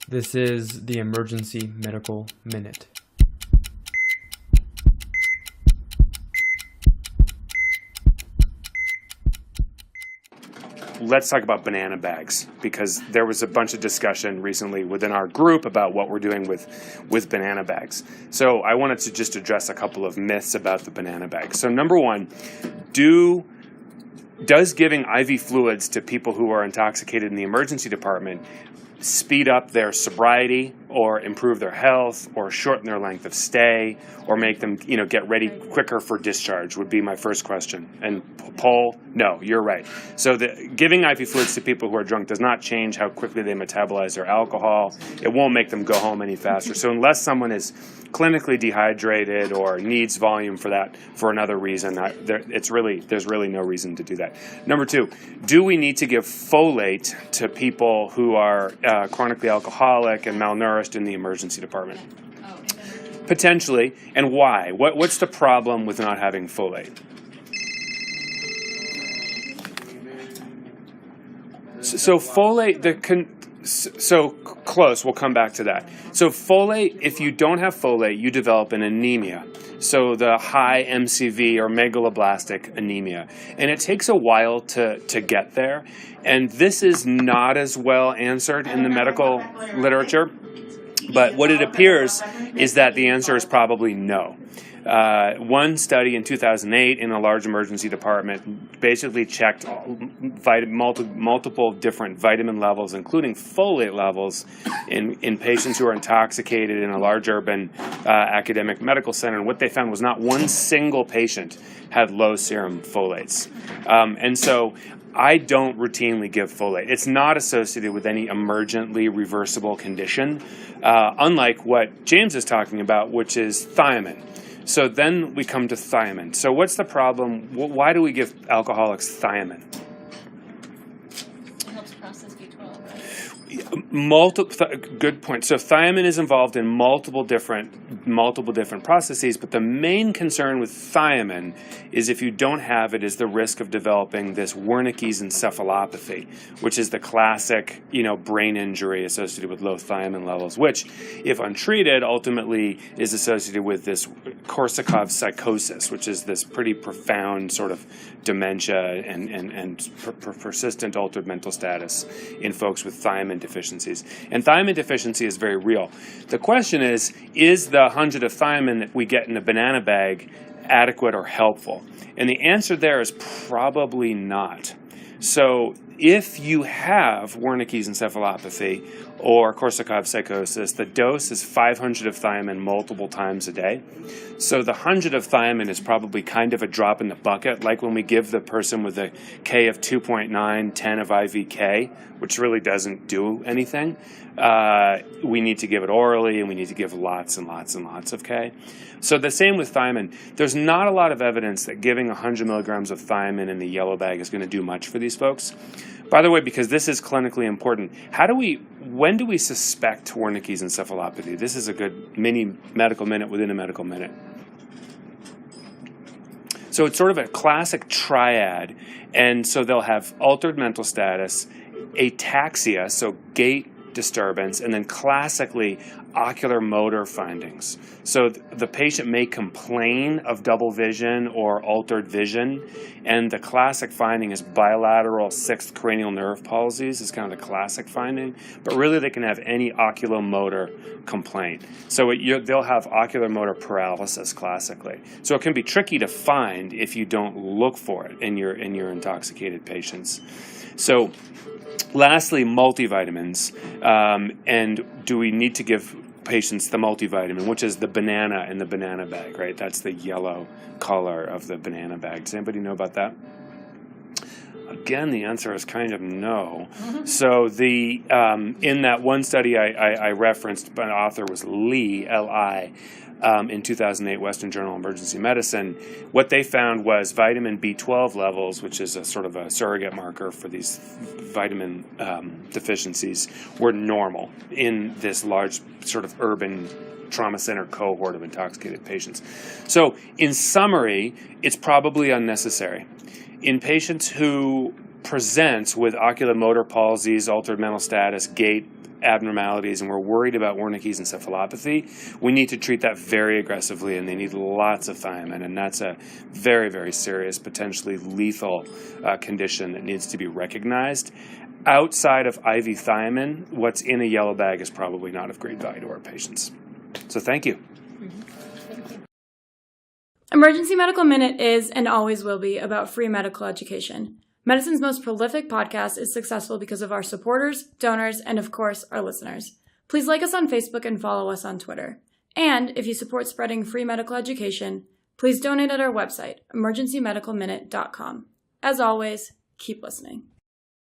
This is the Emergency Medical Minute. Let's talk about banana bags, because there was a bunch of discussion recently within our group about what we're doing with banana bags. So I wanted to just address a couple of myths about the banana bag. So number one, does giving IV fluids to people who are intoxicated in the emergency department speed up their sobriety or improve their health or shorten their length of stay or make them, get ready quicker for discharge would be my first question. And poll, no, you're right. So giving IV fluids to people who are drunk does not change how quickly they metabolize their alcohol. It won't make them go home any faster. So unless someone is clinically dehydrated or needs volume for that for another reason, there's really no reason to do that. Number two, do we need to give folate to people who are chronically alcoholic and malnourished in the emergency department? Potentially, and why? What's the problem with not having folate? So folate, so close, we'll come back to that. So folate, if you don't have folate, you develop an anemia. So the high MCV or megaloblastic anemia. And it takes a while to get there. And this is not as well answered in the medical literature. But what it appears is that the answer is probably no. One study in 2008 in a large emergency department basically checked multiple different vitamin levels, including folate levels, in patients who are intoxicated in a large urban academic medical center. And what they found was not one single patient had low serum folates. And so I don't routinely give folate. It's not associated with any emergently reversible condition, unlike what James is talking about, which is thiamine. So then we come to thiamine. So what's the problem? Why do we give alcoholics thiamine? It helps process B12, right? Good point. So thiamine is involved in multiple different processes, but the main concern with thiamine is if you don't have it is the risk of developing this Wernicke's encephalopathy, which is the classic, brain injury associated with low thiamine levels, which, if untreated, ultimately is associated with this Korsakoff psychosis, which is this pretty profound sort of dementia and persistent altered mental status in folks with thiamine deficiencies. And thiamine deficiency is very real. The question is the 100 of thiamine that we get in a banana bag adequate or helpful? And the answer there is probably not. So if you have Wernicke's encephalopathy or Korsakoff psychosis, the dose is 500 of thiamine multiple times a day. So the 100 of thiamine is probably kind of a drop in the bucket, like when we give the person with a K of 2.9, 10 of IVK, which really doesn't do anything. We need to give it orally, and we need to give lots and lots and lots of K. So the same with thiamine. There's not a lot of evidence that giving 100 milligrams of thiamine in the yellow bag is going to do much for these folks. By the way, because this is clinically important, when do we suspect Wernicke's encephalopathy? This is a good mini medical minute within a medical minute. So it's sort of a classic triad, and so they'll have altered mental status, ataxia, so gait disturbance, and then classically ocular motor findings. So the patient may complain of double vision or altered vision, and the classic finding is bilateral sixth cranial nerve palsies is kind of the classic finding, but really they can have any oculomotor complaint. So they'll have ocular motor paralysis classically. So it can be tricky to find if you don't look for it in your intoxicated patients. So lastly, multivitamins. And do we need to give patients the multivitamin, which is the banana in the banana bag, right? That's the yellow color of the banana bag. Does anybody know about that? Again, the answer is kind of no. Mm-hmm. So in that one study I referenced, an author was Lee, L-I, in 2008 Western Journal of Emergency Medicine. What they found was vitamin B12 levels, which is a sort of a surrogate marker for these vitamin deficiencies, were normal in this large sort of urban trauma center cohort of intoxicated patients. So in summary, it's probably unnecessary. In patients who presents with oculomotor palsies, altered mental status, gait abnormalities, and we're worried about Wernicke's encephalopathy, we need to treat that very aggressively, and they need lots of thiamine, and that's a very, very serious, potentially lethal condition that needs to be recognized. Outside of IV thiamine, what's in a yellow bag is probably not of great value to our patients. So thank you. Emergency Medical Minute is and always will be about free medical education. Medicine's most prolific podcast is successful because of our supporters, donors, and of course, our listeners. Please like us on Facebook and follow us on Twitter. And if you support spreading free medical education, please donate at our website, emergencymedicalminute.com. As always, keep listening.